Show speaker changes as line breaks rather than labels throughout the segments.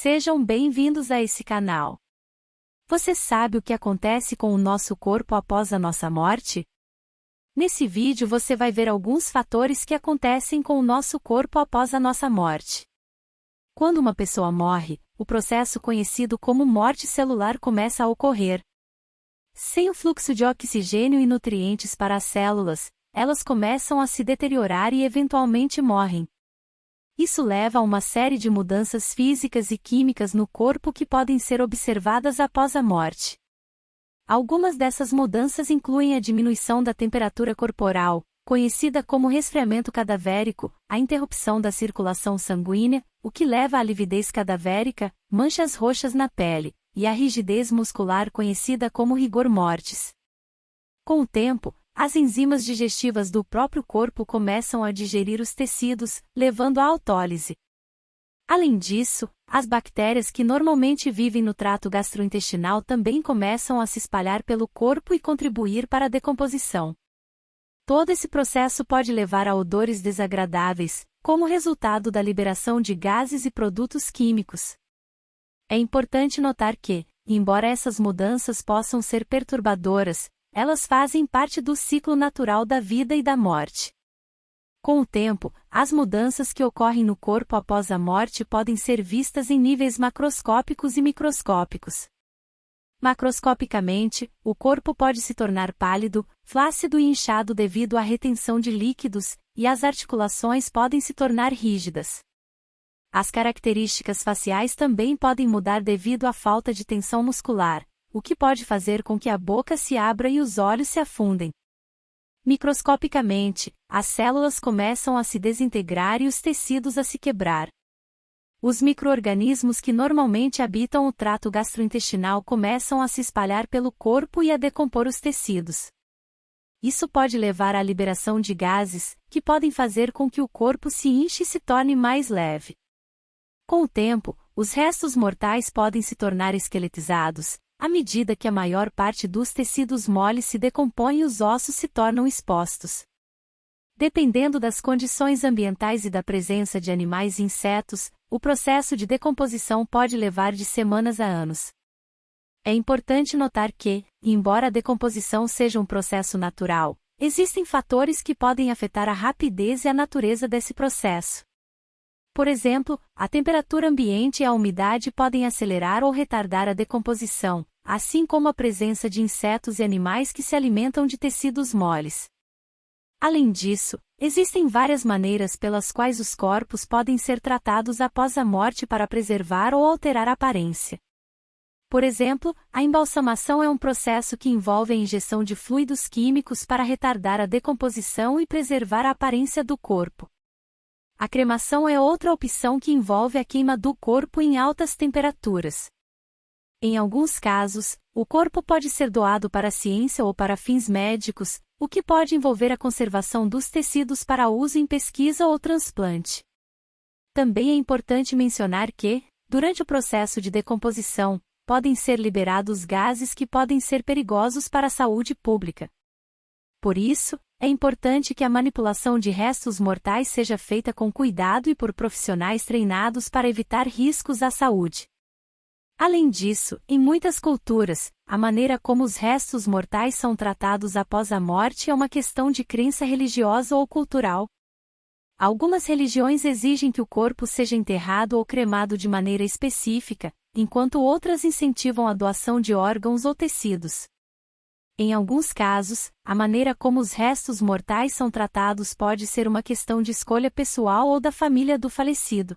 Sejam bem-vindos a esse canal. Você sabe o que acontece com o nosso corpo após a nossa morte? Nesse vídeo você vai ver alguns fatores que acontecem com o nosso corpo após a nossa morte. Quando uma pessoa morre, o processo conhecido como morte celular começa a ocorrer. Sem o fluxo de oxigênio e nutrientes para as células, elas começam a se deteriorar e eventualmente morrem. Isso leva a uma série de mudanças físicas e químicas no corpo que podem ser observadas após a morte. Algumas dessas mudanças incluem a diminuição da temperatura corporal, conhecida como resfriamento cadavérico, a interrupção da circulação sanguínea, o que leva à lividez cadavérica, manchas roxas na pele, e a rigidez muscular conhecida como rigor mortis. Com o tempo, as enzimas digestivas do próprio corpo começam a digerir os tecidos, levando à autólise. Além disso, as bactérias que normalmente vivem no trato gastrointestinal também começam a se espalhar pelo corpo e contribuir para a decomposição. Todo esse processo pode levar a odores desagradáveis, como resultado da liberação de gases e produtos químicos. É importante notar que, embora essas mudanças possam ser perturbadoras, elas fazem parte do ciclo natural da vida e da morte. Com o tempo, as mudanças que ocorrem no corpo após a morte podem ser vistas em níveis macroscópicos e microscópicos. Macroscopicamente, o corpo pode se tornar pálido, flácido e inchado devido à retenção de líquidos, e as articulações podem se tornar rígidas. As características faciais também podem mudar devido à falta de tensão muscular, o que pode fazer com que a boca se abra e os olhos se afundem. Microscopicamente, as células começam a se desintegrar e os tecidos a se quebrar. Os micro-organismos que normalmente habitam o trato gastrointestinal começam a se espalhar pelo corpo e a decompor os tecidos. Isso pode levar à liberação de gases, que podem fazer com que o corpo se inche e se torne mais leve. Com o tempo, os restos mortais podem se tornar esqueletizados, à medida que a maior parte dos tecidos moles se decompõe e os ossos se tornam expostos. Dependendo das condições ambientais e da presença de animais e insetos, o processo de decomposição pode levar de semanas a anos. É importante notar que, embora a decomposição seja um processo natural, existem fatores que podem afetar a rapidez e a natureza desse processo. Por exemplo, a temperatura ambiente e a umidade podem acelerar ou retardar a decomposição, assim como a presença de insetos e animais que se alimentam de tecidos moles. Além disso, existem várias maneiras pelas quais os corpos podem ser tratados após a morte para preservar ou alterar a aparência. Por exemplo, a embalsamação é um processo que envolve a injeção de fluidos químicos para retardar a decomposição e preservar a aparência do corpo. A cremação é outra opção que envolve a queima do corpo em altas temperaturas. Em alguns casos, o corpo pode ser doado para a ciência ou para fins médicos, o que pode envolver a conservação dos tecidos para uso em pesquisa ou transplante. Também é importante mencionar que, durante o processo de decomposição, podem ser liberados gases que podem ser perigosos para a saúde pública. Por isso, é importante que a manipulação de restos mortais seja feita com cuidado e por profissionais treinados para evitar riscos à saúde. Além disso, em muitas culturas, a maneira como os restos mortais são tratados após a morte é uma questão de crença religiosa ou cultural. Algumas religiões exigem que o corpo seja enterrado ou cremado de maneira específica, enquanto outras incentivam a doação de órgãos ou tecidos. Em alguns casos, a maneira como os restos mortais são tratados pode ser uma questão de escolha pessoal ou da família do falecido.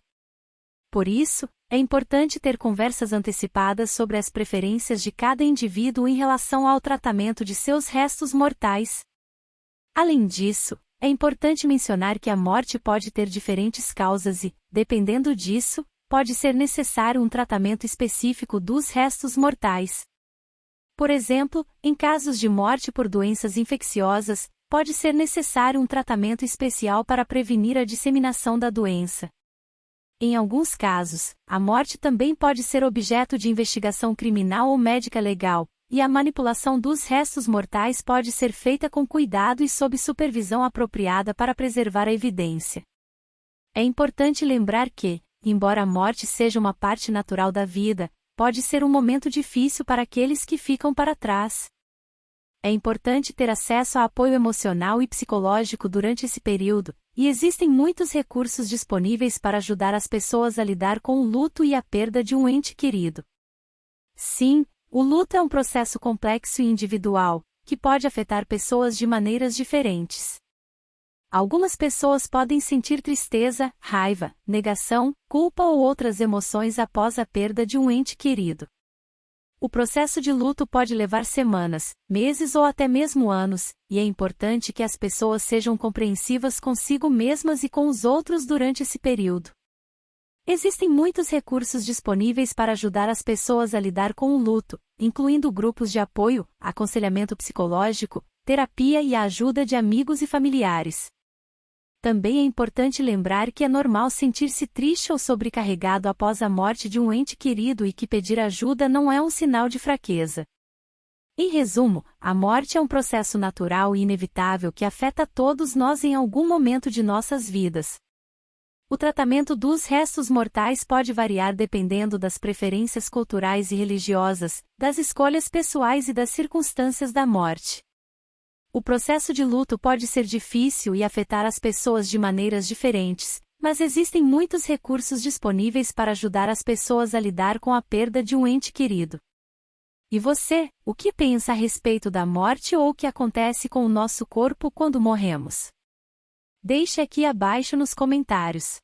Por isso, é importante ter conversas antecipadas sobre as preferências de cada indivíduo em relação ao tratamento de seus restos mortais. Além disso, é importante mencionar que a morte pode ter diferentes causas e, dependendo disso, pode ser necessário um tratamento específico dos restos mortais. Por exemplo, em casos de morte por doenças infecciosas, pode ser necessário um tratamento especial para prevenir a disseminação da doença. Em alguns casos, a morte também pode ser objeto de investigação criminal ou médica legal, e a manipulação dos restos mortais pode ser feita com cuidado e sob supervisão apropriada para preservar a evidência. É importante lembrar que, embora a morte seja uma parte natural da vida, pode ser um momento difícil para aqueles que ficam para trás. É importante ter acesso a apoio emocional e psicológico durante esse período, e existem muitos recursos disponíveis para ajudar as pessoas a lidar com o luto e a perda de um ente querido. Sim, o luto é um processo complexo e individual, que pode afetar pessoas de maneiras diferentes. Algumas pessoas podem sentir tristeza, raiva, negação, culpa ou outras emoções após a perda de um ente querido. O processo de luto pode levar semanas, meses ou até mesmo anos, e é importante que as pessoas sejam compreensivas consigo mesmas e com os outros durante esse período. Existem muitos recursos disponíveis para ajudar as pessoas a lidar com o luto, incluindo grupos de apoio, aconselhamento psicológico, terapia e a ajuda de amigos e familiares. Também é importante lembrar que é normal sentir-se triste ou sobrecarregado após a morte de um ente querido e que pedir ajuda não é um sinal de fraqueza. Em resumo, a morte é um processo natural e inevitável que afeta todos nós em algum momento de nossas vidas. O tratamento dos restos mortais pode variar dependendo das preferências culturais e religiosas, das escolhas pessoais e das circunstâncias da morte. O processo de luto pode ser difícil e afetar as pessoas de maneiras diferentes, mas existem muitos recursos disponíveis para ajudar as pessoas a lidar com a perda de um ente querido. E você, o que pensa a respeito da morte ou o que acontece com o nosso corpo quando morremos? Deixe aqui abaixo nos comentários.